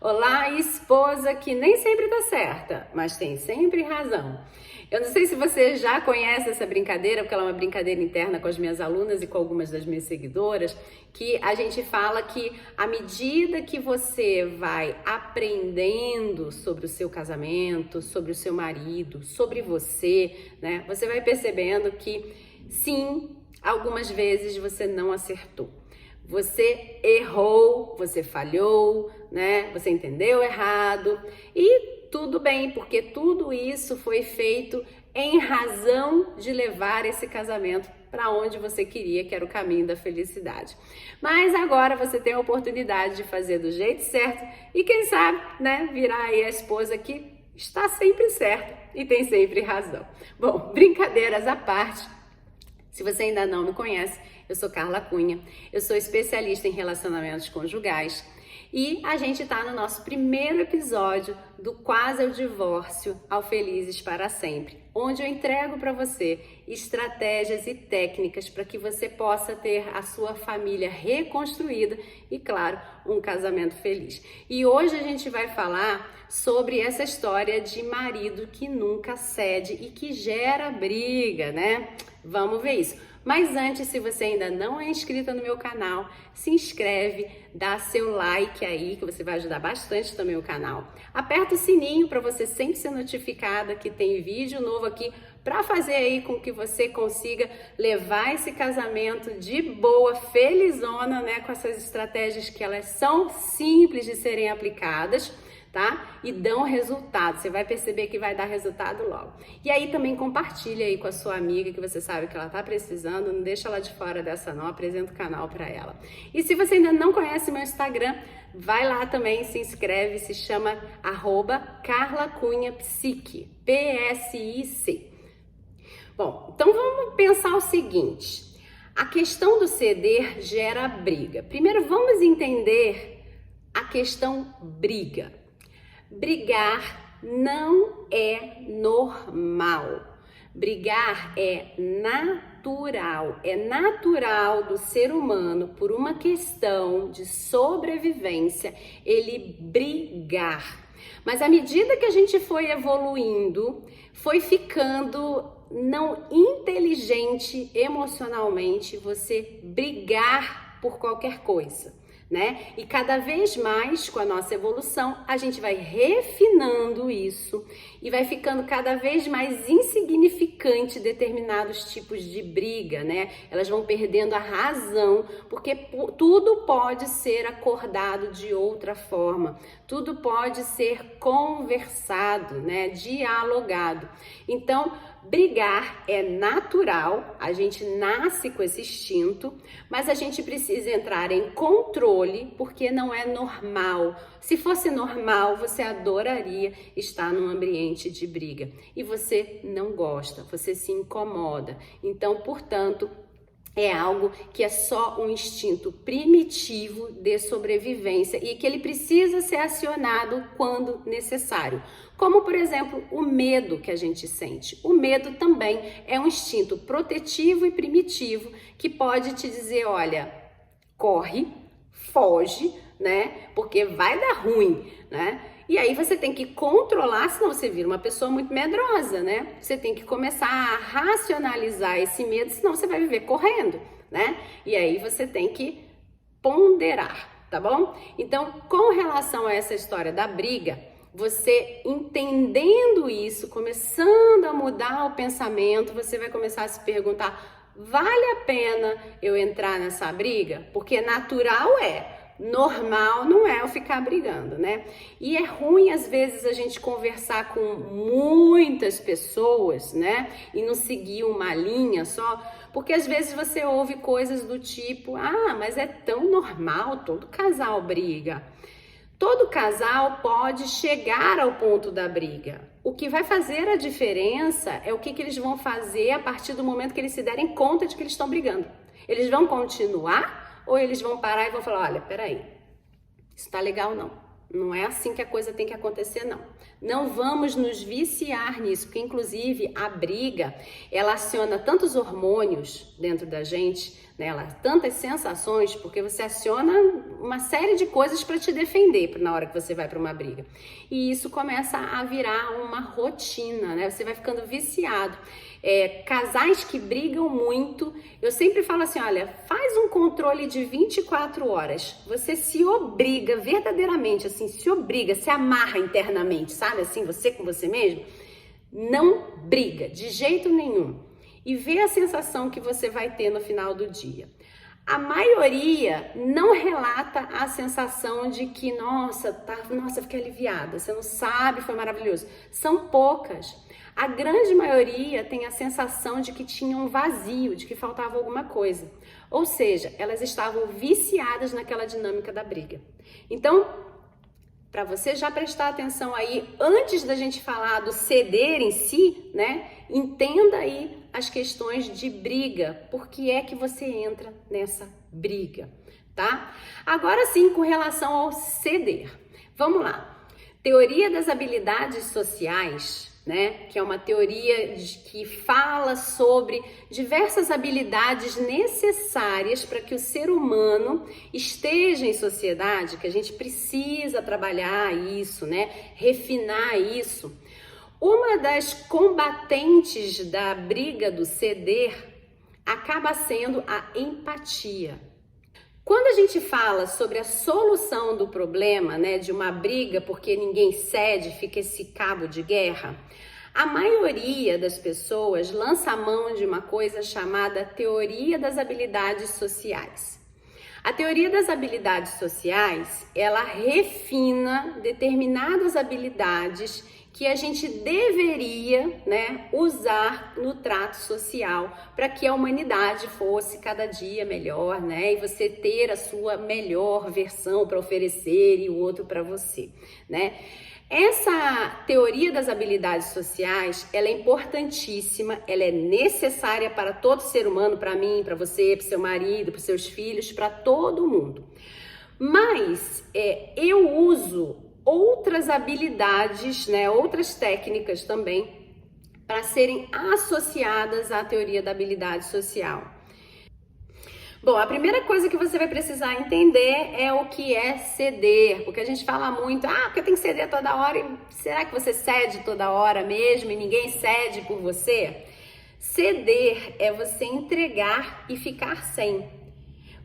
Olá, esposa que nem sempre tá certa, mas tem sempre razão. Eu não sei se você já conhece essa brincadeira, porque ela é uma brincadeira interna com as minhas alunas e com algumas das minhas seguidoras, que a gente fala que à medida que você vai aprendendo sobre o seu casamento, sobre o seu marido, sobre você, né, você vai percebendo que sim, algumas vezes você não acertou. Você errou, você falhou, né? Você entendeu errado e tudo bem, porque tudo isso foi feito em razão de levar esse casamento para onde você queria, que era o caminho da felicidade. Mas agora você tem a oportunidade de fazer do jeito certo e quem sabe, né, virar aí a esposa que está sempre certa e tem sempre razão. Bom, brincadeiras à parte. Se você ainda não me conhece, eu sou Carla Cunha, eu sou especialista em relacionamentos conjugais e a gente está no nosso primeiro episódio do Quase ao Divórcio ao Felizes para Sempre, onde eu entrego para você estratégias e técnicas para que você possa ter a sua família reconstruída e, claro, um casamento feliz. E hoje a gente vai falar sobre essa história de marido que nunca cede e que gera briga, né? Vamos ver isso. Mas antes, se você ainda não é inscrita no meu canal, se inscreve, dá seu like aí, que você vai ajudar bastante também o canal. Aperta o sininho para você sempre ser notificada que tem vídeo novo aqui para fazer aí com que você consiga levar esse casamento de boa, felizona, né, com essas estratégias que elas são simples de serem aplicadas, tá? E dão resultado, você vai perceber que vai dar resultado logo. E aí também compartilha aí com a sua amiga, que você sabe que ela tá precisando, não deixa ela de fora dessa não, apresenta o canal para ela. E se você ainda não conhece meu Instagram, vai lá também, se inscreve, se chama @carlacunhapsique, P-S-I-C. Bom, então vamos pensar o seguinte, a questão do ceder gera briga. Primeiro vamos entender a questão briga. Brigar não é normal. Brigar é natural do ser humano por uma questão de sobrevivência, ele brigar. Mas à medida que a gente foi evoluindo, foi ficando não inteligente emocionalmente você brigar por qualquer coisa, né? E cada vez mais com a nossa evolução, a gente vai refinando isso e vai ficando cada vez mais insignificante determinados tipos de briga, né? Elas vão perdendo a razão, porque tudo pode ser acordado de outra forma, tudo pode ser conversado, né? Dialogado. Então, brigar é natural, a gente nasce com esse instinto, mas a gente precisa entrar em controle porque não é normal. Se fosse normal, você adoraria estar num ambiente de briga e você não gosta, você se incomoda. Então, portanto, é algo que é só um instinto primitivo de sobrevivência e que ele precisa ser acionado quando necessário. Como, por exemplo, o medo que a gente sente. O medo também é um instinto protetivo e primitivo que pode te dizer, olha, corre, foge, né? Porque vai dar ruim, né? E aí você tem que controlar, senão você vira uma pessoa muito medrosa, né? Você tem que começar a racionalizar esse medo, senão você vai viver correndo, né? E aí você tem que ponderar, tá bom? Então, com relação a essa história da briga, você entendendo isso, começando a mudar o pensamento, você vai começar a se perguntar, vale a pena eu entrar nessa briga? Porque natural é. Normal não é eu ficar brigando, né? E é ruim às vezes a gente conversar com muitas pessoas, né? E não seguir uma linha só, porque às vezes você ouve coisas do tipo, ah, mas é tão normal, todo casal briga. Todo casal pode chegar ao ponto da briga. O que vai fazer a diferença é o que eles vão fazer a partir do momento que eles se derem conta de que eles estão brigando. Eles vão continuar ou eles vão parar e vão falar, olha, peraí, isso tá legal não, Não é assim que a coisa tem que acontecer, não. Não vamos nos viciar nisso, porque inclusive a briga, ela aciona tantos hormônios dentro da gente, né? Tantas sensações, porque você aciona uma série de coisas para te defender na hora que você vai para uma briga. E isso começa a virar uma rotina, né? Você vai ficando viciado. Casais que brigam muito, eu sempre falo assim, olha, faz um controle de 24 horas, você se obriga verdadeiramente, assim, se obriga, se amarra internamente, sabe, assim, você com você mesmo, não briga, de jeito nenhum, e vê a sensação que você vai ter no final do dia. A maioria não relata a sensação de que, nossa, fiquei aliviada, você não sabe, foi maravilhoso. São poucas. A grande maioria tem a sensação de que tinha um vazio, de que faltava alguma coisa. Ou seja, elas estavam viciadas naquela dinâmica da briga. Então, para você já prestar atenção aí, antes da gente falar do ceder em si, né? Entenda aí as questões de briga, por que é que você entra nessa briga, tá? Agora sim, com relação ao ceder. Vamos lá. Teoria das habilidades sociais, né? Que é uma teoria que fala sobre diversas habilidades necessárias para que o ser humano esteja em sociedade, que a gente precisa trabalhar isso, né? Refinar isso. Uma das combatentes da briga do ceder acaba sendo a empatia. Quando a gente fala sobre a solução do problema, né, de uma briga porque ninguém cede, fica esse cabo de guerra, a maioria das pessoas lança a mão de uma coisa chamada teoria das habilidades sociais. A teoria das habilidades sociais, ela refina determinadas habilidades que a gente deveria, né, usar no trato social para que a humanidade fosse cada dia melhor, né, e você ter a sua melhor versão para oferecer e o outro para você, né? Essa teoria das habilidades sociais, ela é importantíssima, ela é necessária para todo ser humano, para mim, para você, para o seu marido, para os seus filhos, para todo mundo. Mas eu uso outras habilidades, né, outras técnicas também, para serem associadas à teoria da habilidade social. Bom, a primeira coisa que você vai precisar entender é o que é ceder, porque a gente fala muito, porque tem que ceder toda hora, e será que você cede toda hora mesmo e ninguém cede por você? Ceder é você entregar e ficar sem.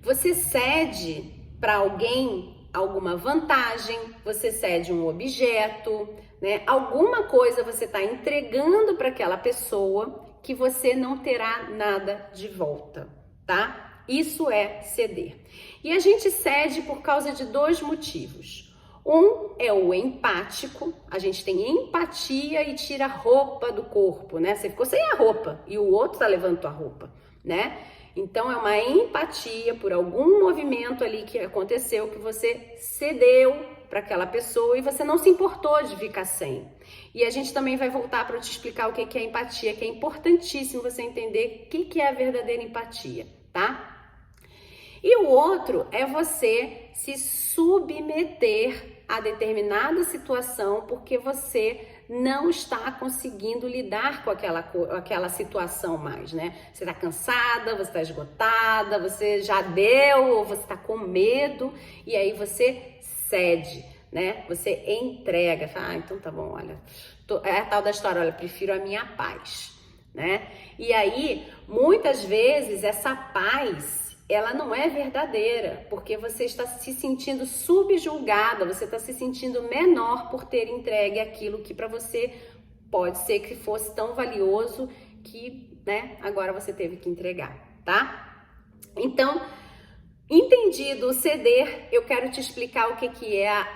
Você cede para alguém alguma vantagem, você cede um objeto, né? Alguma coisa você está entregando para aquela pessoa que você não terá nada de volta, tá? Isso é ceder. E a gente cede por causa de dois motivos. Um é o empático, a gente tem empatia e tira a roupa do corpo, né? Você ficou sem a roupa e o outro tá levando tua roupa, né? Então é uma empatia por algum movimento ali que aconteceu que você cedeu para aquela pessoa e você não se importou de ficar sem. E a gente também vai voltar para te explicar o que é empatia, que é importantíssimo você entender o que é a verdadeira empatia, tá? E o outro é você se submeter a determinada situação porque você não está conseguindo lidar com aquela situação mais, né? Você está cansada, você está esgotada, você já deu, ou você está com medo, e aí você cede, né? Você entrega, fala, então tá bom, olha, é a tal da história, olha, prefiro a minha paz, né? E aí, muitas vezes, essa paz, ela não é verdadeira, porque você está se sentindo subjulgada, você está se sentindo menor por ter entregue aquilo que para você pode ser que fosse tão valioso que, né, agora você teve que entregar, tá? Então, entendido o ceder, eu quero te explicar o que é a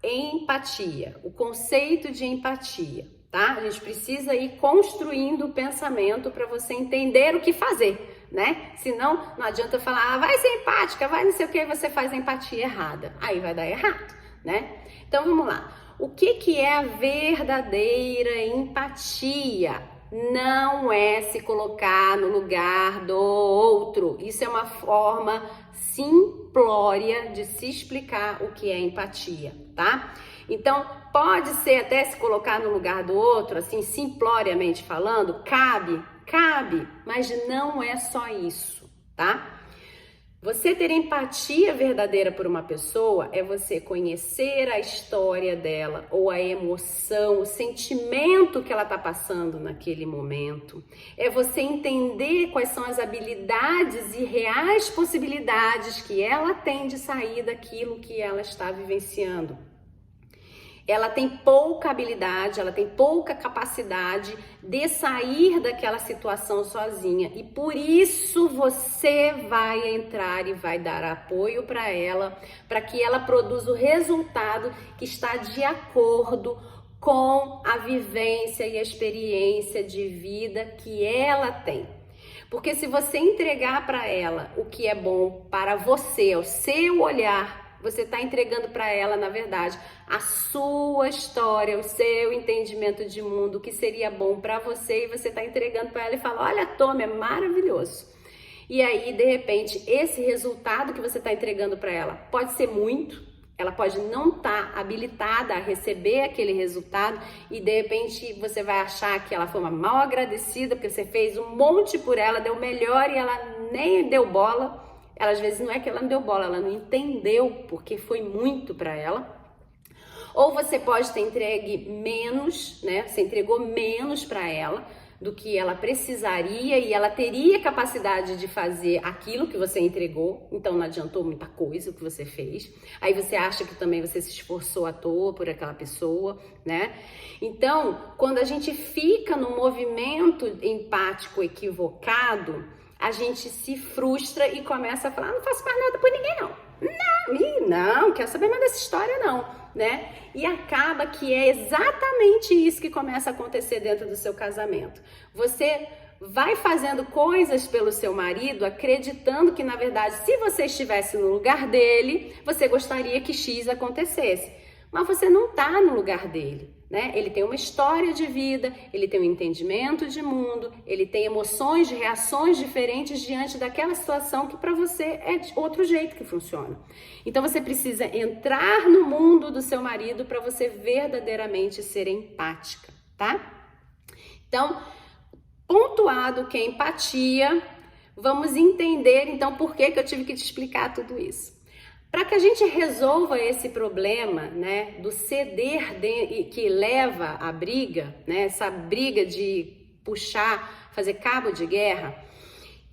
empatia, o conceito de empatia, tá? A gente precisa ir construindo o pensamento para você entender o que fazer, né? Senão, não adianta falar, vai ser empática, vai não sei o que, você faz a empatia errada. Aí vai dar errado, né? Então, vamos lá. O que é a verdadeira empatia? Não é se colocar no lugar do outro. Isso é uma forma simplória de se explicar o que é empatia, tá? Então, pode ser até se colocar no lugar do outro, assim, simploriamente falando, cabe, mas não é só isso, tá? Você ter empatia verdadeira por uma pessoa é você conhecer a história dela, ou a emoção, o sentimento que ela está passando naquele momento. É você entender quais são as habilidades e reais possibilidades que ela tem de sair daquilo que ela está vivenciando. Ela tem pouca habilidade, ela tem pouca capacidade de sair daquela situação sozinha. E por isso você vai entrar e vai dar apoio para que ela produza o resultado que está de acordo com a vivência e a experiência de vida que ela tem. Porque se você entregar para ela o que é bom para você, o seu olhar, você está entregando para ela, na verdade, a sua história, o seu entendimento de mundo, o que seria bom para você, e você está entregando para ela e fala, olha, toma, é maravilhoso. E aí, de repente, esse resultado que você está entregando para ela pode ser muito, ela pode não estar habilitada a receber aquele resultado e, de repente, você vai achar que ela foi uma mal agradecida, porque você fez um monte por ela, deu o melhor e ela nem deu bola. Ela, às vezes, não é que ela não deu bola, ela não entendeu porque foi muito para ela. Ou você pode ter entregue menos, né? Você entregou menos para ela do que ela precisaria e ela teria capacidade de fazer aquilo que você entregou, então não adiantou muita coisa o que você fez. Aí você acha que também você se esforçou à toa por aquela pessoa, né? Então, quando a gente fica no movimento empático equivocado, a gente se frustra e começa a falar, não faço mais nada por ninguém não quero saber mais dessa história não, né? E acaba que é exatamente isso que começa a acontecer dentro do seu casamento. Você vai fazendo coisas pelo seu marido acreditando que, na verdade, se você estivesse no lugar dele, você gostaria que X acontecesse. Mas você não está no lugar dele, né? Ele tem uma história de vida, ele tem um entendimento de mundo, ele tem emoções, reações diferentes diante daquela situação que para você é de outro jeito que funciona. Então você precisa entrar no mundo do seu marido para você verdadeiramente ser empática, tá? Então, pontuado que é empatia, vamos entender então por que eu tive que te explicar tudo isso. Para que a gente resolva esse problema, né, do ceder que leva à briga, né, essa briga de puxar, fazer cabo de guerra,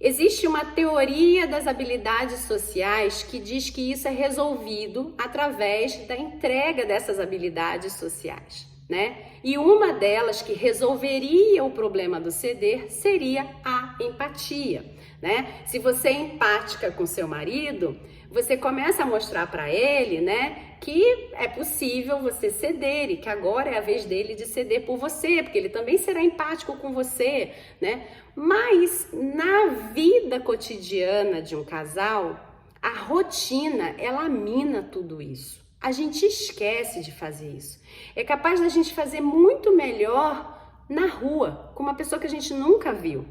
existe uma teoria das habilidades sociais que diz que isso é resolvido através da entrega dessas habilidades sociais, né? E uma delas que resolveria o problema do ceder seria a empatia, né? Se você é empática com seu marido, você começa a mostrar para ele, né, que é possível você ceder e que agora é a vez dele de ceder por você, porque ele também será empático com você, né? Mas na vida cotidiana de um casal, a rotina, ela mina tudo isso. A gente esquece de fazer isso. É capaz da gente fazer muito melhor na rua, com uma pessoa que a gente nunca viu.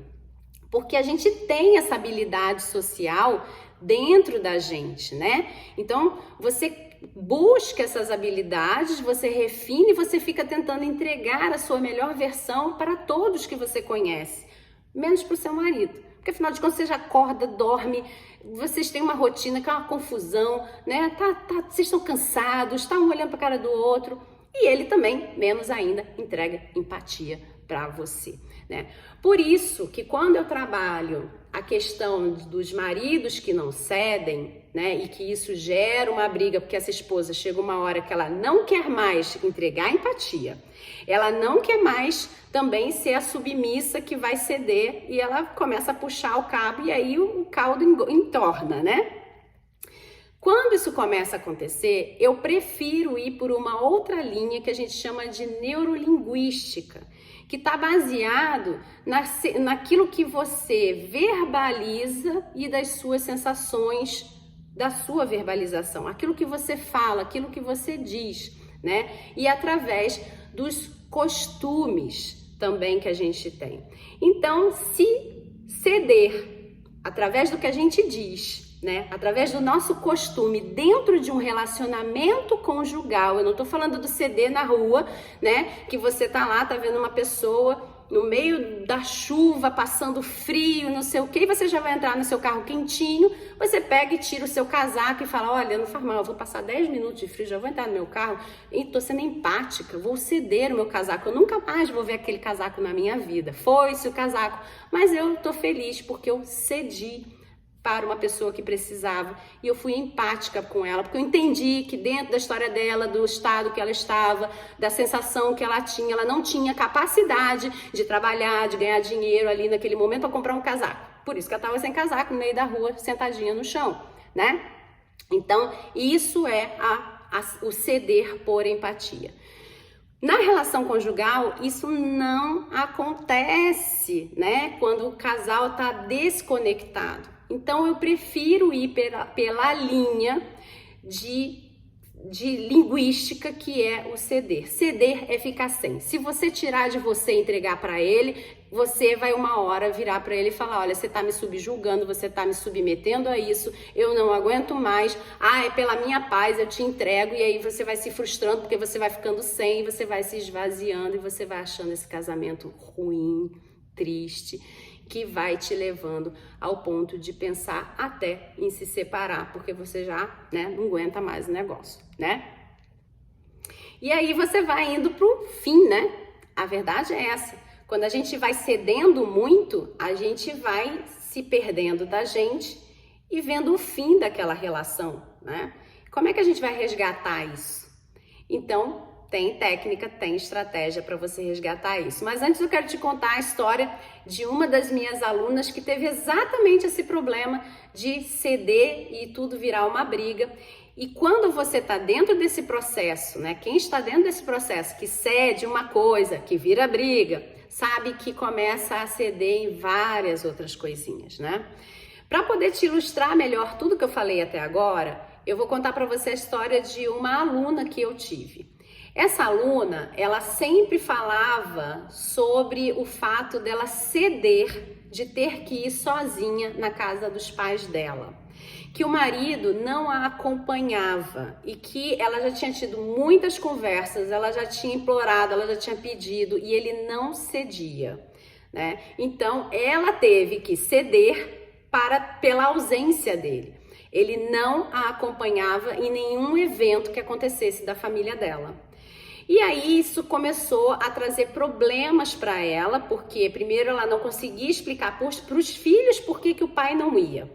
Porque a gente tem essa habilidade social dentro da gente, né? Então, você busca essas habilidades, você refina e você fica tentando entregar a sua melhor versão para todos que você conhece, menos para o seu marido. Porque, afinal de contas, você já acorda, dorme, vocês têm uma rotina que é uma confusão, né? Vocês estão cansados, estão olhando para a cara do outro. E ele também, menos ainda, entrega empatia para você, né? Por isso que quando eu trabalho a questão dos maridos que não cedem, né, e que isso gera uma briga, porque essa esposa chega uma hora que ela não quer mais entregar empatia, ela não quer mais também ser a submissa que vai ceder e ela começa a puxar o cabo e aí o caldo entorna, né? Quando isso começa a acontecer, eu prefiro ir por uma outra linha que a gente chama de neurolinguística, que está baseado naquilo que você verbaliza e das suas sensações da sua verbalização, aquilo que você fala, aquilo que você diz, né? E através dos costumes também que a gente tem. Então, se ceder através do que a gente diz né? Através do nosso costume dentro de um relacionamento conjugal. Eu não tô falando do ceder na rua, né? Que você tá lá, tá vendo uma pessoa no meio da chuva, passando frio, não sei o que, e você já vai entrar no seu carro quentinho, você pega e tira o seu casaco e fala, olha, não faz mal, eu vou passar 10 minutos de frio, já vou entrar no meu carro, e tô sendo empática, vou ceder o meu casaco, eu nunca mais vou ver aquele casaco na minha vida, foi-se o casaco, mas eu tô feliz porque eu cedi para uma pessoa que precisava, e eu fui empática com ela, porque eu entendi que dentro da história dela, do estado que ela estava, da sensação que ela tinha, ela não tinha capacidade de trabalhar, de ganhar dinheiro ali naquele momento para comprar um casaco. Por isso que ela estava sem casaco no meio da rua, sentadinha no chão, né? Então, isso é o ceder por empatia. Na relação conjugal, isso não acontece, né? Quando o casal está desconectado. Então, eu prefiro ir pela linha de linguística, que é o ceder. Ceder é ficar sem. Se você tirar de você e entregar para ele, você vai uma hora virar para ele e falar, olha, você está me subjulgando, você está me submetendo a isso, eu não aguento mais, é pela minha paz, eu te entrego, e aí você vai se frustrando, porque você vai ficando sem, você vai se esvaziando, e você vai achando esse casamento ruim, triste, que vai te levando ao ponto de pensar até em se separar, porque você já, né, não aguenta mais o negócio, né? E aí você vai indo pro fim, né? A verdade é essa. Quando a gente vai cedendo muito, a gente vai se perdendo da gente e vendo o fim daquela relação, né? Como é que a gente vai resgatar isso? Então, tem técnica, tem estratégia para você resgatar isso. Mas antes eu quero te contar a história de uma das minhas alunas que teve exatamente esse problema de ceder e tudo virar uma briga. E quando você está dentro desse processo, né? Quem está dentro desse processo que cede uma coisa, que vira briga, sabe que começa a ceder em várias outras coisinhas, né? Para poder te ilustrar melhor tudo que eu falei até agora, eu vou contar para você a história de uma aluna que eu tive. Essa aluna, ela sempre falava sobre o fato dela ceder, de ter que ir sozinha na casa dos pais dela, que o marido não a acompanhava e que ela já tinha tido muitas conversas, ela já tinha implorado, ela já tinha pedido e ele não cedia, né? Então, ela teve que ceder pela ausência dele. Ele não a acompanhava em nenhum evento que acontecesse da família dela. E aí isso começou a trazer problemas para ela, porque primeiro ela não conseguia explicar para os filhos por que o pai não ia.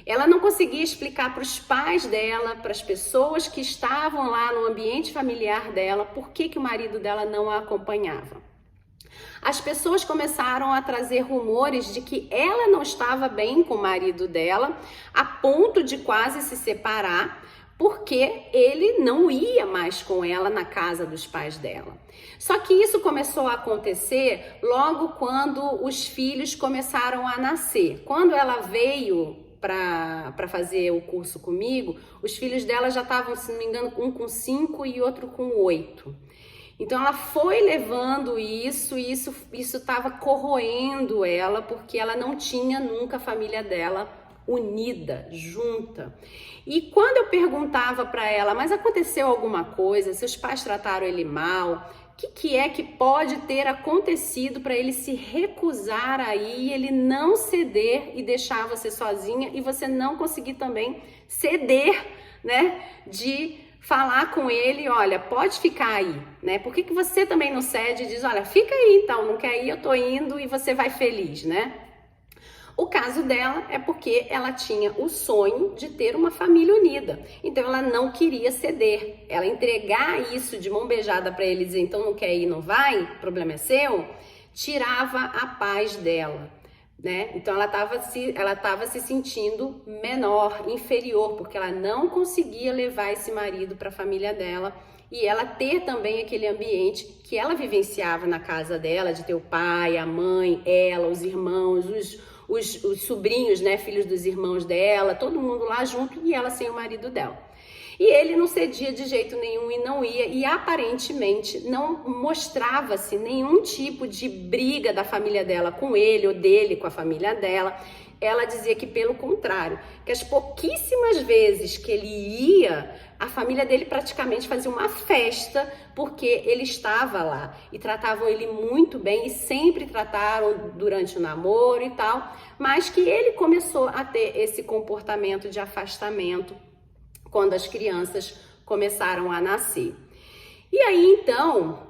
Ela não conseguia explicar para os pais dela, para as pessoas que estavam lá no ambiente familiar dela, por que o marido dela não a acompanhava. As pessoas começaram a trazer rumores de que ela não estava bem com o marido dela, a ponto de quase se separar, porque ele não ia mais com ela na casa dos pais dela. Só que isso começou a acontecer logo quando os filhos começaram a nascer. Quando ela veio para fazer o curso comigo, os filhos dela já estavam, se não me engano, um com 5 e outro com 8. Então ela foi levando isso estava corroendo ela, porque ela não tinha nunca a família dela unida, junta. E quando eu perguntava para ela, mas aconteceu alguma coisa? Seus pais trataram ele mal? O que é que pode ter acontecido para ele se recusar aí, ele não ceder e deixar você sozinha e você não conseguir também ceder, né? De falar com ele, olha, pode ficar aí, né? Por que você também não cede e diz, olha, fica aí então, não quer ir, eu tô indo e você vai feliz, né? O caso dela é porque ela tinha o sonho de ter uma família unida. Então ela não queria ceder. Ela entregar isso de mão beijada para ele e dizer, então não quer ir, não vai, o problema é seu, tirava a paz dela, né? Então ela estava se sentindo menor, inferior, porque ela não conseguia levar esse marido para a família dela e ela ter também aquele ambiente que ela vivenciava na casa dela, de ter o pai, a mãe, ela, os irmãos, os sobrinhos, né, filhos dos irmãos dela, todo mundo lá junto e ela sem o marido dela. E ele não cedia de jeito nenhum e não ia, e aparentemente não mostrava-se nenhum tipo de briga da família dela com ele ou dele com a família dela. ela dizia que pelo contrário, que as pouquíssimas vezes que ele ia, a família dele praticamente fazia uma festa porque ele estava lá e tratavam ele muito bem e sempre trataram durante o namoro e tal, mas que ele começou a ter esse comportamento de afastamento quando as crianças começaram a nascer. E aí então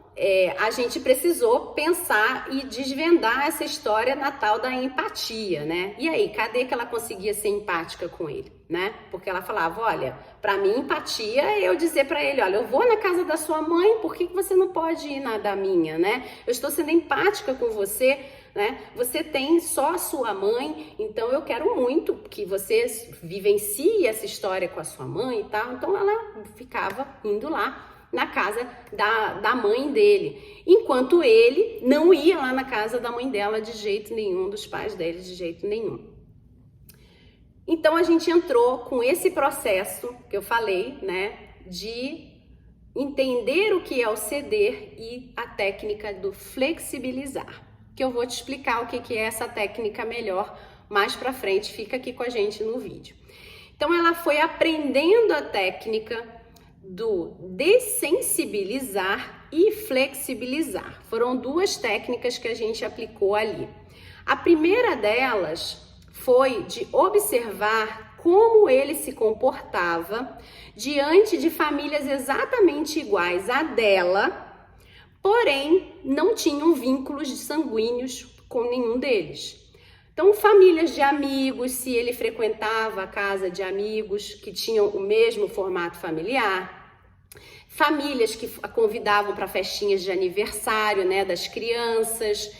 a gente precisou pensar e desvendar essa história na tal da empatia, né? E aí, cadê que ela conseguia ser empática com ele, né? Porque ela falava, olha, para mim empatia é eu dizer para ele, olha, eu vou na casa da sua mãe, por que você não pode ir na da minha, né? Eu estou sendo empática com você, né? Você tem só a sua mãe, então eu quero muito que você vivencie essa história com a sua mãe e tal. Então ela ficava indo lá na casa da mãe dele, enquanto ele não ia lá na casa da mãe dela de jeito nenhum, dos pais dele de jeito nenhum. Então a gente entrou com esse processo que eu falei, né, de entender o que é o ceder e a técnica do flexibilizar, que eu vou te explicar o que é essa técnica melhor mais pra frente, fica aqui com a gente no vídeo. Então ela foi aprendendo a técnica do dessensibilizar e flexibilizar. Foram duas técnicas que a gente aplicou ali. A primeira delas foi de observar como ele se comportava diante de famílias exatamente iguais à dela, porém não tinham vínculos sanguíneos com nenhum deles. Então, famílias de amigos, se ele frequentava a casa de amigos que tinham o mesmo formato familiar, famílias que a convidavam para festinhas de aniversário, né, das crianças.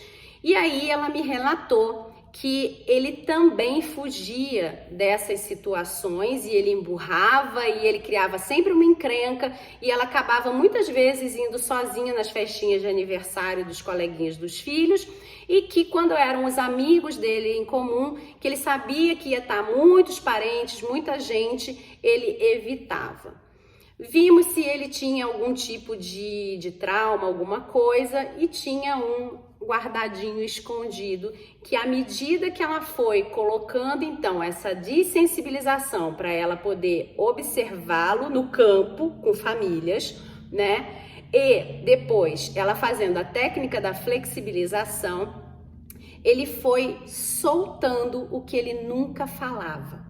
E aí ela me relatou que ele também fugia dessas situações e ele emburrava e ele criava sempre uma encrenca e ela acabava muitas vezes indo sozinha nas festinhas de aniversário dos coleguinhas dos filhos e que quando eram os amigos dele em comum, que ele sabia que ia estar muitos parentes, muita gente, ele evitava. Vimos se ele tinha algum tipo de trauma, alguma coisa, e tinha um guardadinho escondido, que à medida que ela foi colocando então essa dessensibilização para ela poder observá-lo no campo com famílias, né? E depois ela fazendo a técnica da flexibilização, ele foi soltando o que ele nunca falava.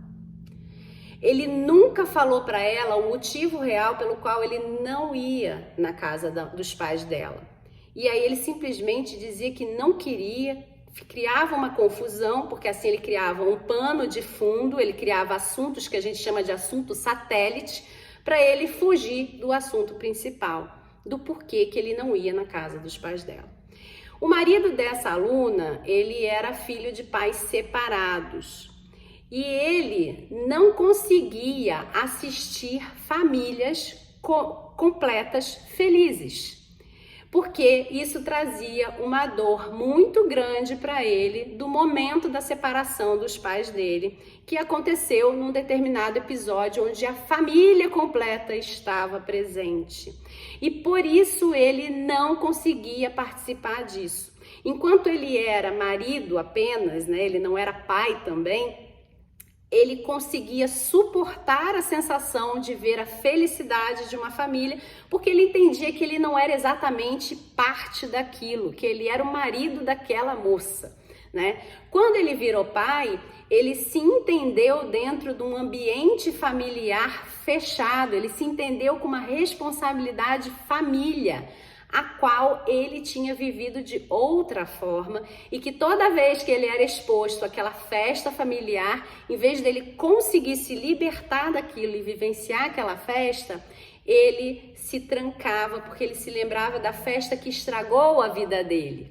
Ele nunca falou para ela o motivo real pelo qual ele não ia na casa dos pais dela. E aí ele simplesmente dizia que não queria, criava uma confusão, porque assim ele criava um pano de fundo, ele criava assuntos que a gente chama de assunto satélite, para ele fugir do assunto principal, do porquê que ele não ia na casa dos pais dela. O marido dessa aluna, ele era filho de pais separados. E ele não conseguia assistir famílias completas felizes, porque isso trazia uma dor muito grande para ele do momento da separação dos pais dele, que aconteceu num determinado episódio onde a família completa estava presente. E por isso ele não conseguia participar disso. Enquanto ele era marido apenas, né, ele não era pai também, ele conseguia suportar a sensação de ver a felicidade de uma família, porque ele entendia que ele não era exatamente parte daquilo, que ele era o marido daquela moça, né? Quando ele virou pai, ele se entendeu dentro de um ambiente familiar fechado, ele se entendeu com uma responsabilidade família, a qual ele tinha vivido de outra forma e que toda vez que ele era exposto àquela festa familiar, em vez dele conseguir se libertar daquilo e vivenciar aquela festa, ele se trancava porque ele se lembrava da festa que estragou a vida dele,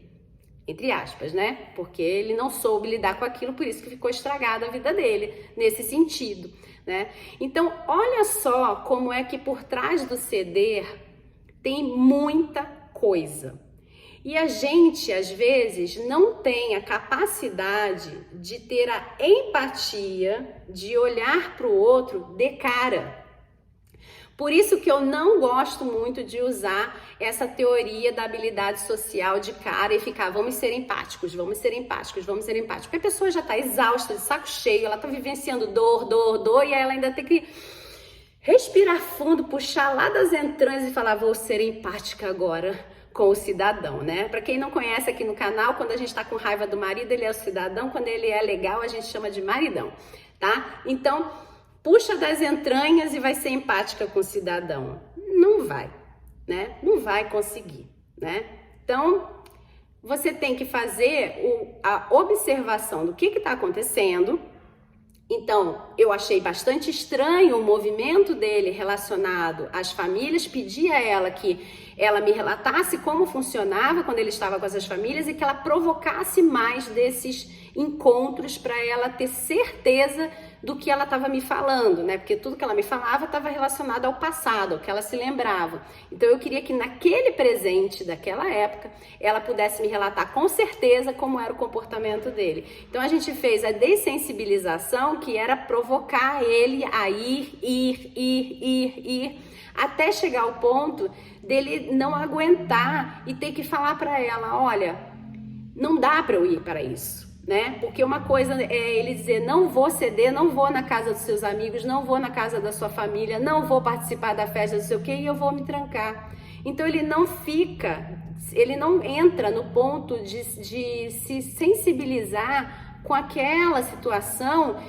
entre aspas, né? Porque ele não soube lidar com aquilo, por isso que ficou estragada a vida dele, nesse sentido, né? Então, olha só como é que por trás do ceder tem muita coisa. E a gente, às vezes, não tem a capacidade de ter a empatia, de olhar para o outro de cara. Por isso que eu não gosto muito de usar essa teoria da habilidade social de cara e ficar, vamos ser empáticos, vamos ser empáticos, vamos ser empáticos. Porque a pessoa já está exausta, de saco cheio, ela está vivenciando dor, e ela ainda tem que respirar fundo, puxar lá das entranhas e falar, vou ser empática agora com o cidadão, né? Para quem não conhece aqui no canal, quando a gente está com raiva do marido, ele é o cidadão, quando ele é legal, a gente chama de maridão, tá? Então, puxa das entranhas e vai ser empática com o cidadão. Não vai, né? Não vai conseguir, né? Então, você tem que fazer a observação do que está acontecendo. Então, eu achei bastante estranho o movimento dele relacionado às famílias, pedi a ela que ela me relatasse como funcionava quando ele estava com essas famílias e que ela provocasse mais desses encontros para ela ter certeza do que ela estava me falando, né? Porque tudo que ela me falava estava relacionado ao passado, ao que ela se lembrava. Então eu queria que naquele presente daquela época ela pudesse me relatar com certeza como era o comportamento dele. Então a gente fez a dessensibilização, que era provocar ele a ir, até chegar ao ponto dele não aguentar e ter que falar para ela, olha, não dá para eu ir para isso. Né? Porque uma coisa é ele dizer, não vou ceder, não vou na casa dos seus amigos, não vou na casa da sua família, não vou participar da festa, não sei o que, e eu vou me trancar. Então ele não entra no ponto de se sensibilizar com aquela situação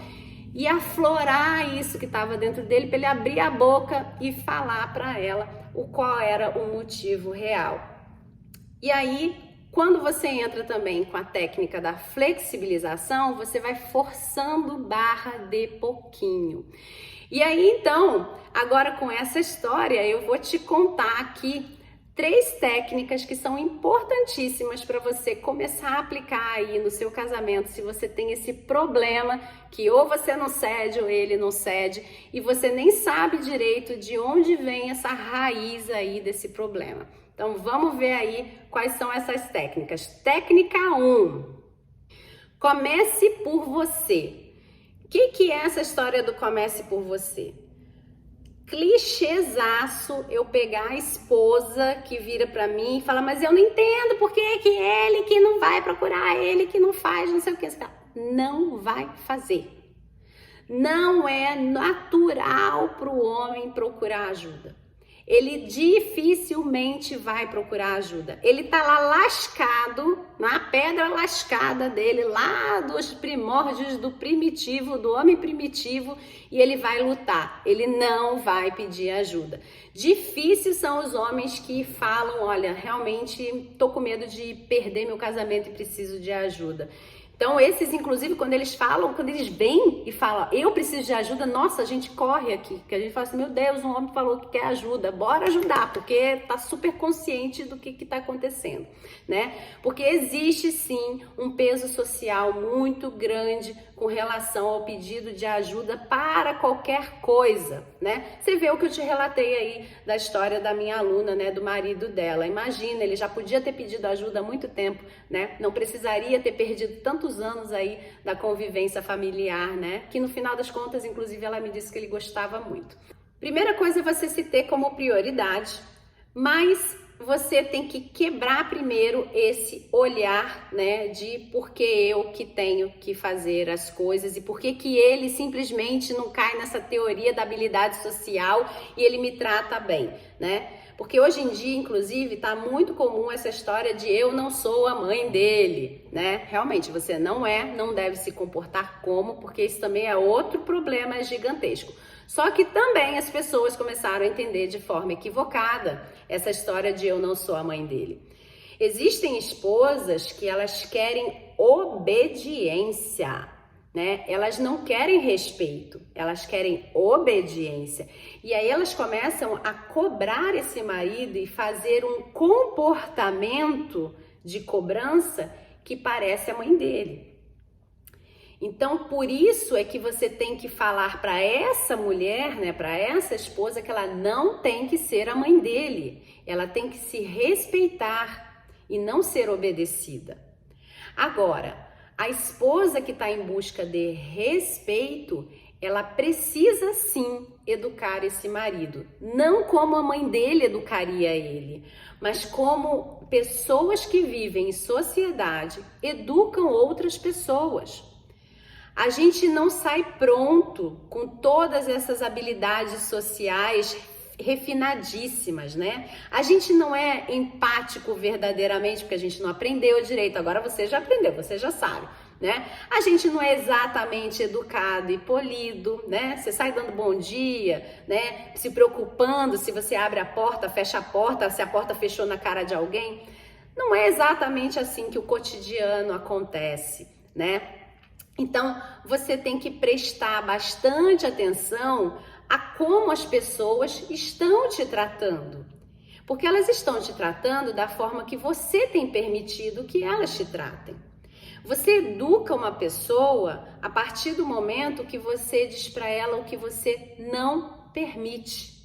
e aflorar isso que estava dentro dele, para ele abrir a boca e falar para ela qual era o motivo real. E aí, quando você entra também com a técnica da flexibilização, você vai forçando barra de pouquinho. E aí, então, agora com essa história, eu vou te contar aqui 3 técnicas que são importantíssimas para você começar a aplicar aí no seu casamento, se você tem esse problema que ou você não cede ou ele não cede e você nem sabe direito de onde vem essa raiz aí desse problema. Então, vamos ver aí quais são essas técnicas. Técnica 1. Comece por você. O que é essa história do comece por você? Clichêzaço eu pegar a esposa que vira pra mim e fala, mas eu não entendo por que ele que não vai procurar, ele que não faz, não sei o que. Não vai fazer. Não é natural para o homem procurar ajuda. Ele dificilmente vai procurar ajuda. Ele tá lá lascado, na pedra lascada dele, lá dos primórdios do primitivo, do homem primitivo, e ele vai lutar. Ele não vai pedir ajuda. Difíceis são os homens que falam, olha, realmente tô com medo de perder meu casamento e preciso de ajuda. Então, esses, inclusive, quando eles vêm e falam, eu preciso de ajuda, nossa, a gente corre aqui, porque a gente fala assim, meu Deus, um homem falou que quer ajuda, bora ajudar, porque tá super consciente do que tá acontecendo, né? Porque existe, sim, um peso social muito grande com relação ao pedido de ajuda para qualquer coisa, né? Você vê o que eu te relatei aí da história da minha aluna, né, do marido dela. Imagina, ele já podia ter pedido ajuda há muito tempo, né? Não precisaria ter perdido tantos anos aí da convivência familiar, né? Que no final das contas, inclusive, ela me disse que ele gostava muito. Primeira coisa é você se ter como prioridade, mas você tem que quebrar primeiro esse olhar, né, de por que eu que tenho que fazer as coisas e por que ele simplesmente não cai nessa teoria da habilidade social e ele me trata bem, né? Porque hoje em dia, inclusive, tá muito comum essa história de eu não sou a mãe dele, né? Realmente, você não deve se comportar como, porque isso também é outro problema gigantesco. Só que também as pessoas começaram a entender de forma equivocada essa história de eu não sou a mãe dele. Existem esposas que elas querem obediência, né? Elas não querem respeito, elas querem obediência. E aí elas começam a cobrar esse marido e fazer um comportamento de cobrança que parece a mãe dele. Então, por isso é que você tem que falar para essa mulher, né, para essa esposa, que ela não tem que ser a mãe dele. Ela tem que se respeitar e não ser obedecida. Agora, a esposa que está em busca de respeito, ela precisa sim educar esse marido, não como a mãe dele educaria ele, mas como pessoas que vivem em sociedade educam outras pessoas. A gente não sai pronto com todas essas habilidades sociais refinadíssimas, né? A gente não é empático verdadeiramente porque a gente não aprendeu direito. Agora você já aprendeu, você já sabe, né? A gente não é exatamente educado e polido, né? Você sai dando bom dia, né? Se preocupando se você abre a porta, fecha a porta, se a porta fechou na cara de alguém. Não é exatamente assim que o cotidiano acontece, né? Então, você tem que prestar bastante atenção a como as pessoas estão te tratando. Porque elas estão te tratando da forma que você tem permitido que elas te tratem. Você educa uma pessoa a partir do momento que você diz para ela o que você não permite.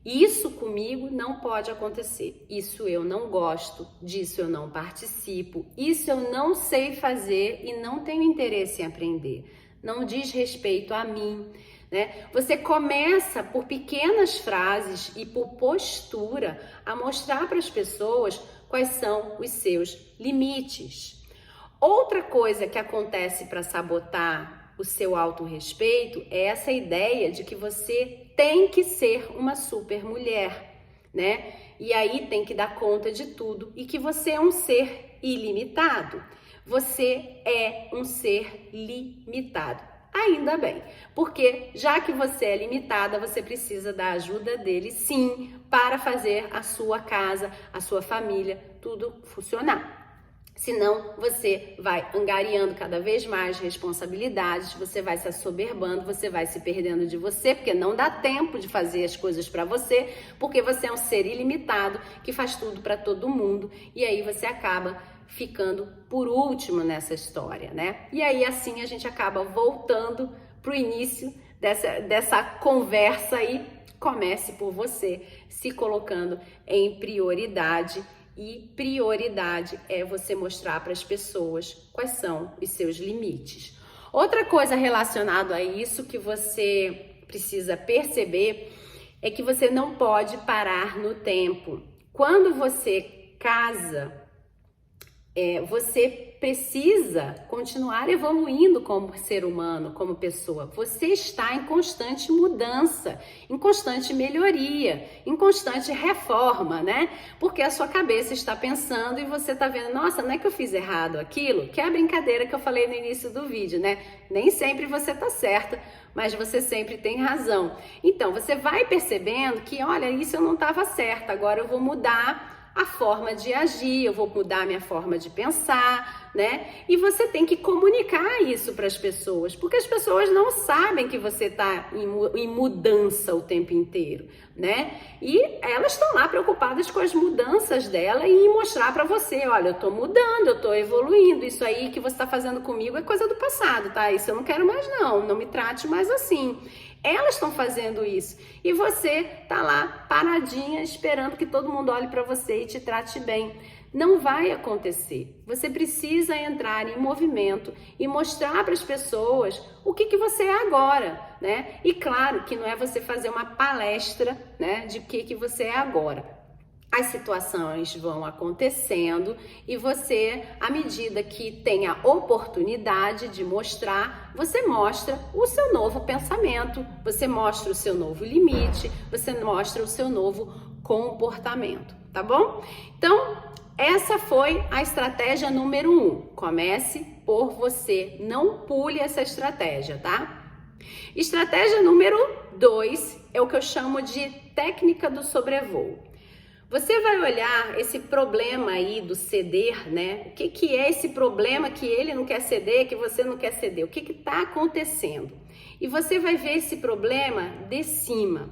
Isso comigo não pode acontecer, isso eu não gosto, disso eu não participo, isso eu não sei fazer e não tenho interesse em aprender, não diz respeito a mim, né? Você começa por pequenas frases e por postura a mostrar para as pessoas quais são os seus limites. Outra coisa que acontece para sabotar o seu autorrespeito é essa ideia de que você tem que ser uma super mulher, né? E aí tem que dar conta de tudo e que você é um ser ilimitado. Você é um ser limitado. Ainda bem, porque já que você é limitada, você precisa da ajuda dele, sim, para fazer a sua casa, a sua família, tudo funcionar. Senão você vai angariando cada vez mais responsabilidades, você vai se assoberbando, você vai se perdendo de você, porque não dá tempo de fazer as coisas para você, porque você é um ser ilimitado que faz tudo para todo mundo e aí você acaba ficando por último nessa história, né? E aí assim a gente acaba voltando pro início dessa conversa aí. Comece por você, se colocando em prioridade. E prioridade é você mostrar para as pessoas quais são os seus limites. Outra coisa relacionada a isso que você precisa perceber é que você não pode parar no tempo. Quando você casa, você precisa continuar evoluindo como ser humano, como pessoa. Você está em constante mudança, em constante melhoria, em constante reforma, né? Porque a sua cabeça está pensando e você está vendo, nossa, não é que eu fiz errado aquilo? Que é a brincadeira que eu falei no início do vídeo, né? Nem sempre você está certa, mas você sempre tem razão. Então, você vai percebendo que, olha, isso eu não estava certa, agora eu vou mudar a forma de agir, eu vou mudar a minha forma de pensar, né? E você tem que comunicar isso para as pessoas, porque as pessoas não sabem que você está em mudança o tempo inteiro, né? E elas estão lá preocupadas com as mudanças dela e em mostrar para você, olha, eu estou mudando, eu estou evoluindo, isso aí que você está fazendo comigo é coisa do passado, tá? Isso eu não quero mais não me trate mais assim. Elas estão fazendo isso e você tá lá paradinha esperando que todo mundo olhe para você e te trate bem. Não vai acontecer. Você precisa entrar em movimento e mostrar para as pessoas o que você é agora, né? E claro que não é você fazer uma palestra, né, de o que você é agora. As situações vão acontecendo e você, à medida que tem a oportunidade de mostrar, você mostra o seu novo pensamento, você mostra o seu novo limite, você mostra o seu novo comportamento, tá bom? Então, essa foi a estratégia número 1. Comece por você, não pule essa estratégia, tá? Estratégia número 2 é o que eu chamo de técnica do sobrevoo. Você vai olhar esse problema aí do ceder, né? O que é esse problema que ele não quer ceder, que você não quer ceder? O que está acontecendo? E você vai ver esse problema de cima.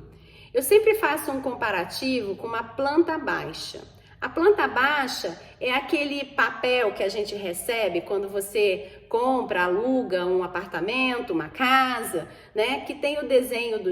Eu sempre faço um comparativo com uma planta baixa. A planta baixa é aquele papel que a gente recebe quando você compra, aluga um apartamento, uma casa, né? Que tem o desenho do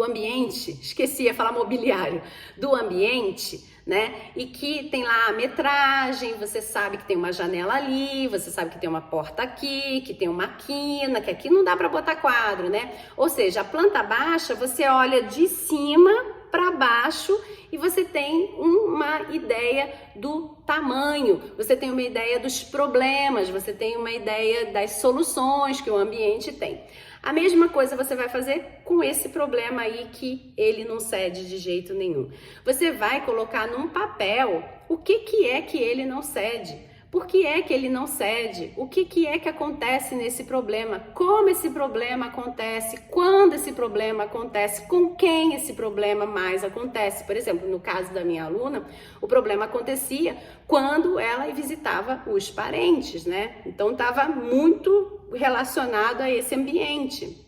ambiente, esqueci de falar mobiliário, do ambiente, né? E que tem lá a metragem, você sabe que tem uma janela ali, você sabe que tem uma porta aqui, que tem uma quina, que aqui não dá para botar quadro, né? Ou seja, a planta baixa, você olha de cima para baixo e você tem uma ideia do tamanho, você tem uma ideia dos problemas, você tem uma ideia das soluções que o ambiente tem. A mesma coisa você vai fazer com esse problema aí que ele não cede de jeito nenhum. Você vai colocar num papel o que é que ele não cede. Por que é que ele não cede? O que é que acontece nesse problema? Como esse problema acontece? Quando esse problema acontece? Com quem esse problema mais acontece? Por exemplo, no caso da minha aluna, o problema acontecia quando ela visitava os parentes, né? Então estava muito relacionado a esse ambiente.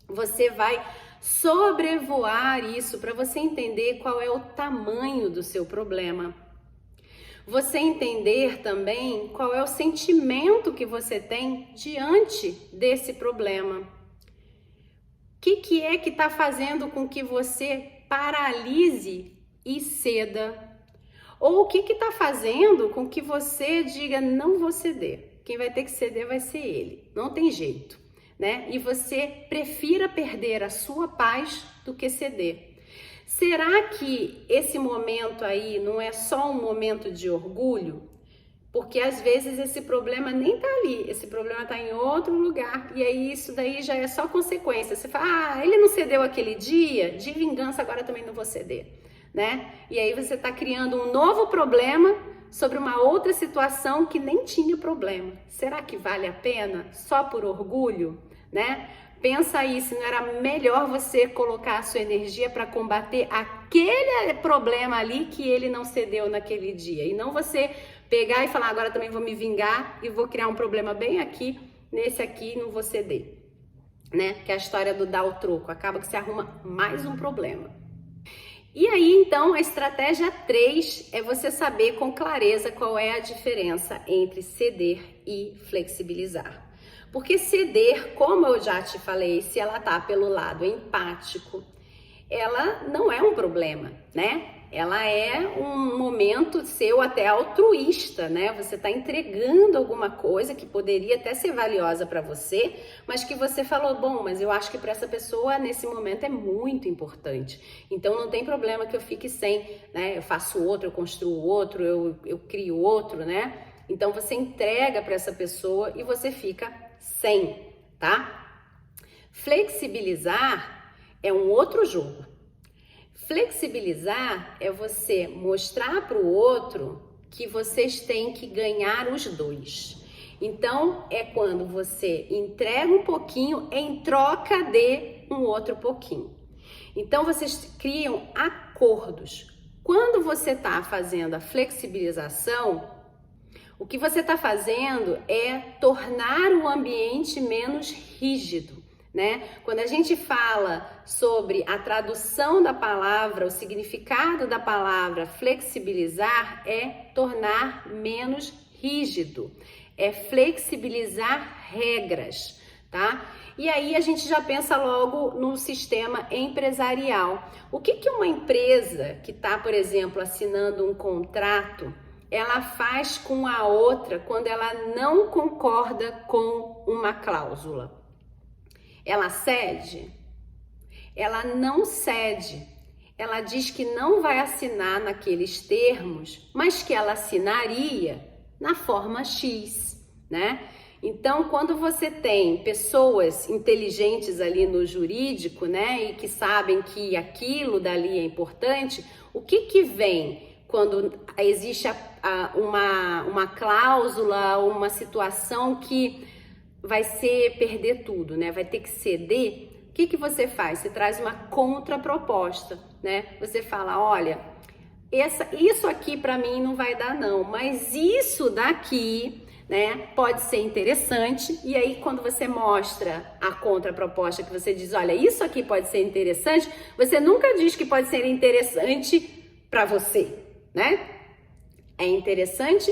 Você vai sobrevoar isso para você entender qual é o tamanho do seu problema. Você entender também qual é o sentimento que você tem diante desse problema. O que é que está fazendo com que você paralise e ceda? Ou o que está fazendo com que você diga, não vou ceder? Quem vai ter que ceder vai ser ele, não tem jeito, né? E você prefira perder a sua paz do que ceder. Será que esse momento aí não é só um momento de orgulho? Porque às vezes esse problema nem tá ali, esse problema tá em outro lugar e aí isso daí já é só consequência. Você fala, ele não cedeu aquele dia, de vingança agora também não vou ceder, né? E aí você tá criando um novo problema sobre uma outra situação que nem tinha problema. Será que vale a pena só por orgulho, né? Pensa aí, se não era melhor você colocar a sua energia para combater aquele problema ali que ele não cedeu naquele dia. E não você pegar e falar, agora também vou me vingar e vou criar um problema bem aqui, nesse aqui não vou ceder. Né? Que é a história do dar o troco, acaba que você arruma mais um problema. E aí, então, a estratégia 3 é você saber com clareza qual é a diferença entre ceder e flexibilizar. Porque ceder, como eu já te falei, se ela tá pelo lado empático, ela não é um problema, né? Ela é um momento seu até altruísta, né? Você tá entregando alguma coisa que poderia até ser valiosa para você, mas que você falou, bom, mas eu acho que para essa pessoa nesse momento é muito importante. Então não tem problema que eu fique sem, né? Eu faço outro, eu construo outro, eu crio outro, né? Então você entrega para essa pessoa e você fica sem, tá? Flexibilizar é um outro jogo. Flexibilizar é você mostrar para o outro que vocês têm que ganhar os dois. Então, é quando você entrega um pouquinho em troca de um outro pouquinho. Então, vocês criam acordos. Quando você está fazendo a flexibilização, o que você está fazendo é tornar o ambiente menos rígido, né? Quando a gente fala sobre a tradução da palavra, o significado da palavra flexibilizar é tornar menos rígido, é flexibilizar regras, tá? E aí a gente já pensa logo no sistema empresarial. O que uma empresa que está, por exemplo, assinando um contrato, ela faz com a outra quando ela não concorda com uma cláusula? Ela cede? Ela não cede. Ela diz que não vai assinar naqueles termos, mas que ela assinaria na forma X, né? Então, quando você tem pessoas inteligentes ali no jurídico, né, e que sabem que aquilo dali é importante, o que vem quando existe uma cláusula, uma situação que vai ser perder tudo, né? Vai ter que ceder. O que você faz? Você traz uma contraproposta, né? Você fala, olha, isso aqui para mim não vai dar não, mas isso daqui, né, pode ser interessante. E aí quando você mostra a contraproposta, que você diz, olha, isso aqui pode ser interessante, você nunca diz que pode ser interessante para você, né? É interessante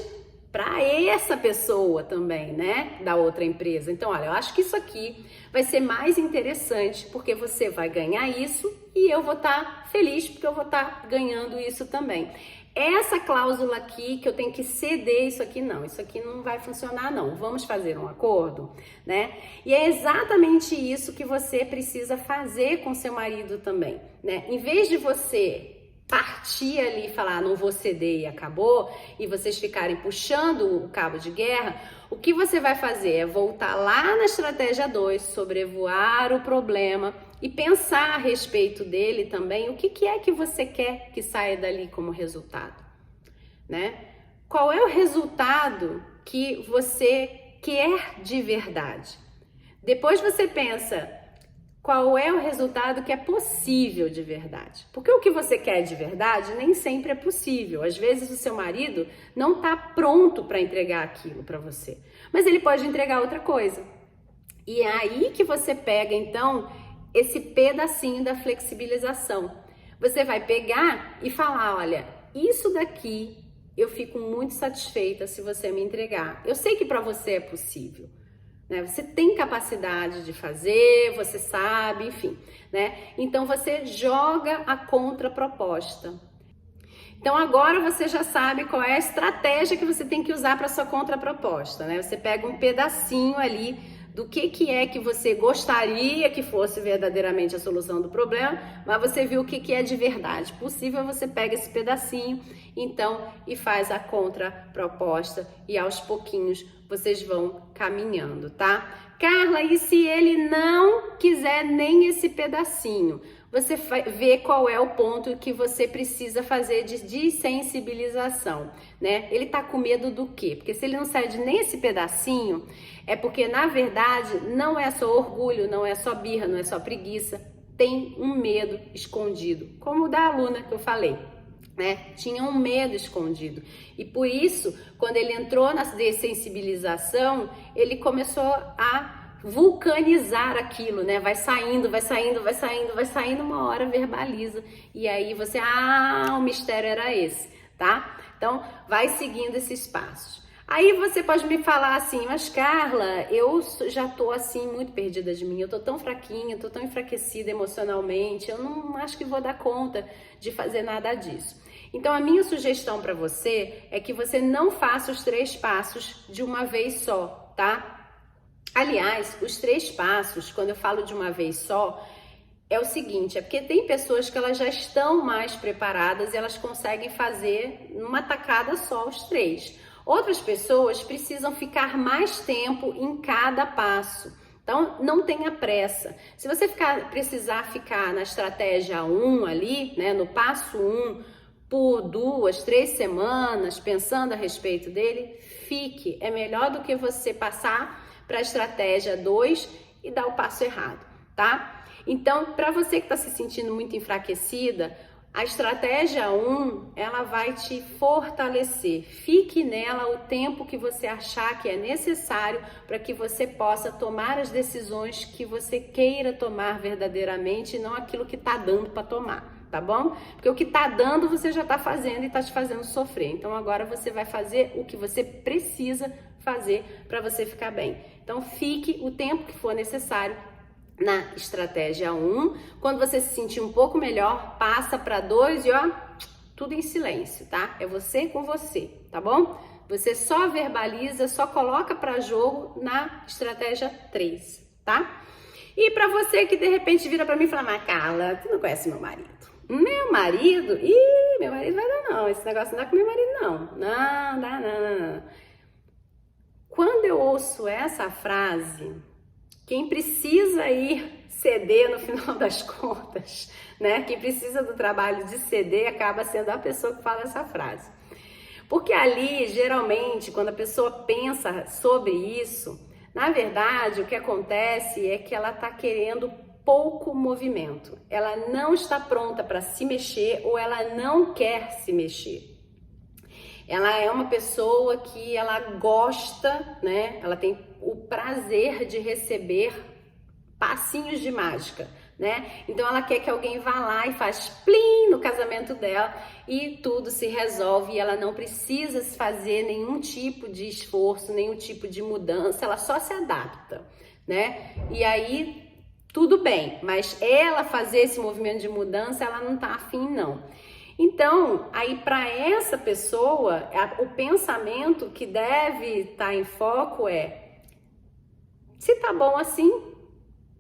para essa pessoa também, né, da outra empresa. Então, olha, eu acho que isso aqui vai ser mais interessante porque você vai ganhar isso e eu vou estar feliz porque eu vou estar ganhando isso também. Essa cláusula aqui que eu tenho que ceder isso aqui não vai funcionar não, vamos fazer um acordo, né? E é exatamente isso que você precisa fazer com seu marido também, né? Em vez de você partir ali e falar não vou ceder e acabou, e vocês ficarem puxando o cabo de guerra, o que você vai fazer é voltar lá na estratégia 2, sobrevoar o problema e pensar a respeito dele também, o que é que você quer que saia dali como resultado, né? Qual é o resultado que você quer de verdade? Depois você pensa, qual é o resultado que é possível de verdade? Porque o que você quer de verdade nem sempre é possível. Às vezes o seu marido não está pronto para entregar aquilo para você, mas ele pode entregar outra coisa. E é aí que você pega então esse pedacinho da flexibilização. Você vai pegar e falar, olha, isso daqui eu fico muito satisfeita se você me entregar. Eu sei que para você é possível. Né? Você tem capacidade de fazer, você sabe, enfim, né? Então você joga a contraproposta. Então agora você já sabe qual é a estratégia que você tem que usar para sua contraproposta, né? Você pega um pedacinho ali do que é que você gostaria que fosse verdadeiramente a solução do problema, mas você viu o que é de verdade possível, você pega esse pedacinho, então, e faz a contraproposta e aos pouquinhos vocês vão caminhando, tá? Carla, e se ele não quiser nem esse pedacinho? Você vê qual é o ponto que você precisa fazer de desensibilização, né? Ele tá com medo do quê? Porque se ele não cede nem esse pedacinho, é porque, na verdade, não é só orgulho, não é só birra, não é só preguiça, tem um medo escondido, como o da aluna que eu falei, né? Tinha um medo escondido. E por isso, quando ele entrou na dessensibilização, ele começou a vulcanizar aquilo, né? Vai saindo, uma hora verbaliza. E aí você, o mistério era esse, tá? Então, vai seguindo esses passos. Aí você pode me falar assim, mas Carla, eu já tô assim muito perdida de mim, eu tô tão fraquinha, tô tão enfraquecida emocionalmente, eu não acho que vou dar conta de fazer nada disso. Então a minha sugestão para você é que você não faça os 3 passos de uma vez só, tá? Aliás, os 3 passos, quando eu falo de uma vez só, é o seguinte, é porque tem pessoas que elas já estão mais preparadas e elas conseguem fazer numa tacada só os 3. Outras pessoas precisam ficar mais tempo em cada passo. Então, não tenha pressa. Se você precisar ficar na estratégia 1 ali, né, no passo 1, por 2, 3 semanas, pensando a respeito dele, fique. É melhor do que você passar para a estratégia 2 e dar o passo errado, tá? Então, para você que está se sentindo muito enfraquecida, a estratégia 1, ela vai te fortalecer. Fique nela o tempo que você achar que é necessário para que você possa tomar as decisões que você queira tomar verdadeiramente e não aquilo que está dando para tomar, tá bom? Porque o que está dando você já está fazendo e está te fazendo sofrer. Então agora você vai fazer o que você precisa fazer para você ficar bem. Então fique o tempo que for necessário na estratégia 1, quando você se sentir um pouco melhor, passa para 2 e ó, tudo em silêncio, tá? É você com você, tá bom? Você só verbaliza, só coloca para jogo na estratégia 3, tá? E para você que de repente vira para mim e fala, mas Carla, tu não conhece meu marido? Meu marido? Ih, meu marido vai dar não, esse negócio não dá com meu marido não. Não, dá não. Quando eu ouço essa frase, quem precisa ir ceder no final das contas, né? Quem precisa do trabalho de ceder acaba sendo a pessoa que fala essa frase. Porque ali, geralmente, quando a pessoa pensa sobre isso, na verdade, o que acontece é que ela está querendo pouco movimento. Ela não está pronta para se mexer ou ela não quer se mexer. Ela é uma pessoa que ela gosta, né? Ela tem o prazer de receber passinhos de mágica. né? Então ela quer que alguém vá lá e faz plim no casamento dela e tudo se resolve e ela não precisa fazer nenhum tipo de esforço, nenhum tipo de mudança, ela só se adapta, né? E aí tudo bem, mas ela fazer esse movimento de mudança, ela não tá afim não. Então, aí para essa pessoa, o pensamento que deve estar em foco é: se tá bom assim,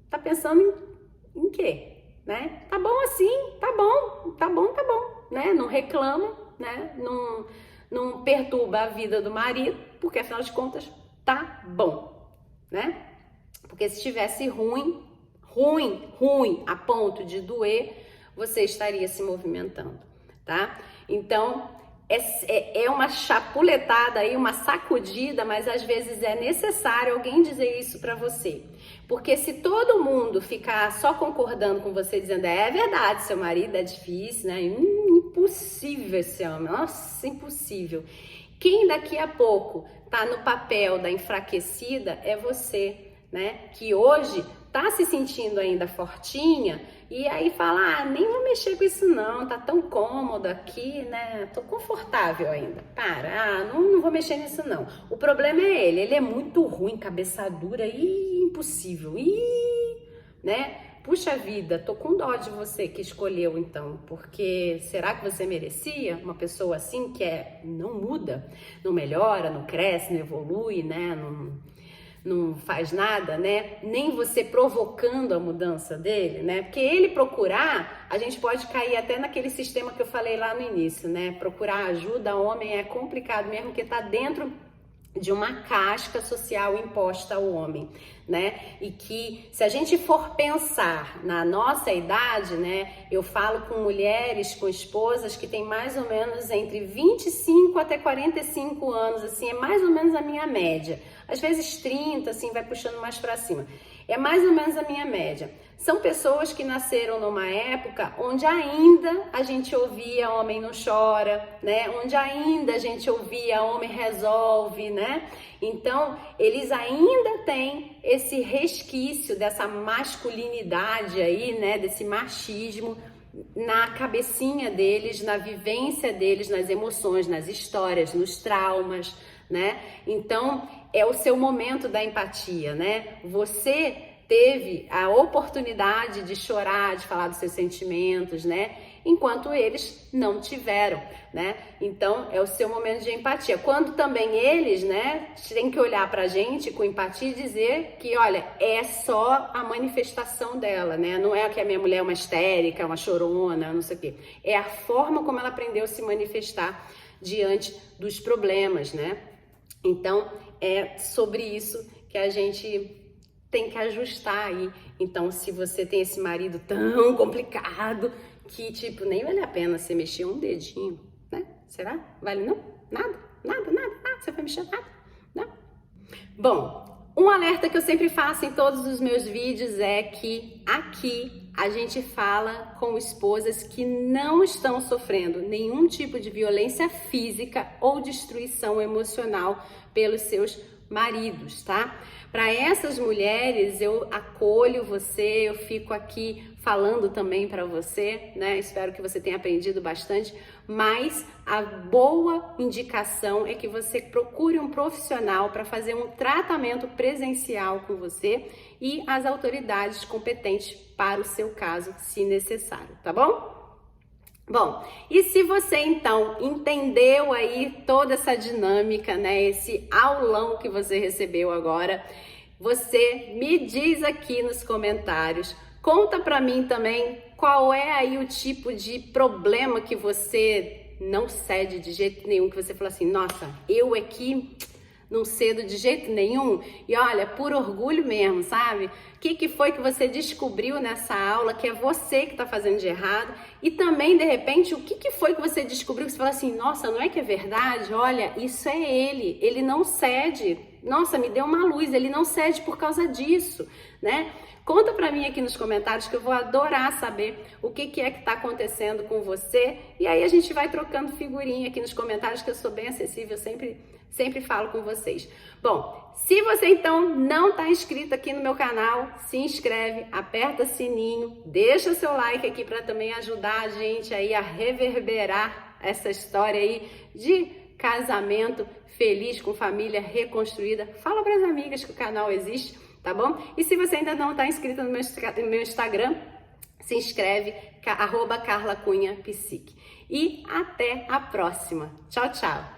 tá pensando em quê? Né? Tá bom assim, tá bom, tá bom, tá bom, né? Não reclama, né? Não perturba a vida do marido, porque afinal de contas tá bom, né? Porque se estivesse ruim a ponto de doer, você estaria se movimentando, tá? Então, é uma chapuletada aí, uma sacudida, mas às vezes é necessário alguém dizer isso pra você. Porque se todo mundo ficar só concordando com você, dizendo: é verdade, seu marido é difícil, né? Impossível esse homem, nossa, impossível. Quem daqui a pouco tá no papel da enfraquecida é você, né? Que hoje tá se sentindo ainda fortinha e aí fala: nem vou mexer com isso não, tá tão cômodo aqui, né? Tô confortável ainda. Não vou mexer nisso não. O problema é ele é muito ruim, cabeça dura e impossível. Né? Puxa vida, tô com dó de você que escolheu então, porque será que você merecia uma pessoa assim que não muda, não melhora, não cresce, não evolui, né? Não faz nada, né? Nem você provocando a mudança dele, né? Porque ele procurar, a gente pode cair até naquele sistema que eu falei lá no início, né? Procurar ajuda, homem, é complicado mesmo, porque tá dentro de uma casca social imposta ao homem, né? E que se a gente for pensar na nossa idade, né? Eu falo com mulheres, com esposas que têm mais ou menos entre 25 até 45 anos, assim, é mais ou menos a minha média. Às vezes 30, assim, vai puxando mais para cima. É mais ou menos a minha média. São pessoas que nasceram numa época onde ainda a gente ouvia homem não chora, né? Onde ainda a gente ouvia homem resolve, né? Então, eles ainda têm esse resquício dessa masculinidade aí, né? Desse machismo na cabecinha deles, na vivência deles, nas emoções, nas histórias, nos traumas, né? Então, é o seu momento da empatia, né? Você teve a oportunidade de chorar, de falar dos seus sentimentos, né? Enquanto eles não tiveram, né? Então, é o seu momento de empatia. Quando também eles, né, têm que olhar pra gente com empatia e dizer que, olha, é só a manifestação dela, né? Não é que a minha mulher é uma histérica, uma chorona, não sei o quê. É a forma como ela aprendeu a se manifestar diante dos problemas, né? Então, é sobre isso que a gente tem que ajustar aí. Então, se você tem esse marido tão complicado que, tipo, nem vale a pena você mexer um dedinho, né? Será? Vale não? Nada. Você vai mexer nada? Não? Bom, um alerta que eu sempre faço em todos os meus vídeos é que aqui a gente fala com esposas que não estão sofrendo nenhum tipo de violência física ou destruição emocional pelos seus maridos, tá? Para essas mulheres, eu acolho você, eu fico aqui falando também para você, né? Espero que você tenha aprendido bastante, mas a boa indicação é que você procure um profissional para fazer um tratamento presencial com você e as autoridades competentes para o seu caso, se necessário, tá bom? Bom, e se você então entendeu aí toda essa dinâmica, né, esse aulão que você recebeu agora, você me diz aqui nos comentários, conta pra mim também qual é aí o tipo de problema que você não cede de jeito nenhum, que você falou assim: nossa, eu aqui não cedo de jeito nenhum. E olha, por orgulho mesmo, sabe? O que foi que você descobriu nessa aula que é você que está fazendo de errado? E também, de repente, o que foi que você descobriu que você fala assim: nossa, não é que é verdade? Olha, isso é ele não cede nossa, me deu uma luz, ele não cede por causa disso, né? Conta pra mim aqui nos comentários que eu vou adorar saber o que é que tá acontecendo com você. E aí a gente vai trocando figurinha aqui nos comentários, que eu sou bem acessível, sempre falo com vocês. Bom, se você então não tá inscrito aqui no meu canal, se inscreve, aperta sininho, deixa seu like aqui para também ajudar a gente aí a reverberar essa história aí de casamento feliz com família reconstruída. Fala para as amigas que o canal existe, tá bom? E se você ainda não está inscrito no meu Instagram, se inscreve, @carlacunhapsique. E até a próxima. Tchau, tchau!